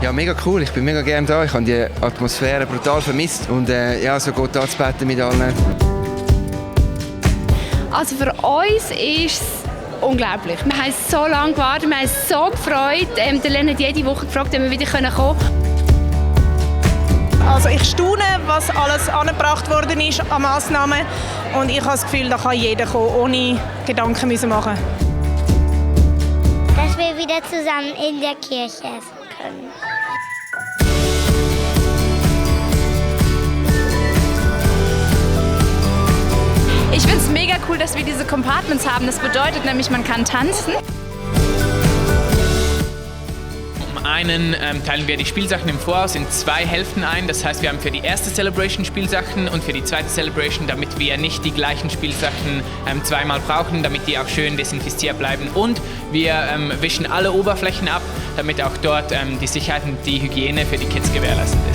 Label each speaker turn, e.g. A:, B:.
A: Ja, mega cool. Ich bin mega gerne da. Ich habe die Atmosphäre brutal vermisst. Und ja, so gut anzubeten mit allen.
B: Also für uns ist es unglaublich. Wir haben so lange gewartet, wir haben uns so gefreut. Der Len hat jede Woche gefragt, ob wir wieder kommen können.
C: Also ich staune, was alles angebracht worden ist an Massnahmen. Und ich habe das Gefühl, da kann jeder kommen, ohne Gedanken machen.
D: Dass wir wieder zusammen in der Kirche essen können.
B: Ich finde es mega cool, dass wir diese Compartments haben. Das bedeutet nämlich, man kann tanzen.
E: Zum einen teilen wir die Spielsachen im Voraus in 2 Hälften ein. Das heißt, wir haben für die erste Celebration Spielsachen und für die zweite Celebration, damit wir nicht die gleichen Spielsachen zweimal brauchen, damit die auch schön desinfiziert bleiben. Und wir wischen alle Oberflächen ab, damit auch dort die Sicherheit und die Hygiene für die Kids gewährleistet ist.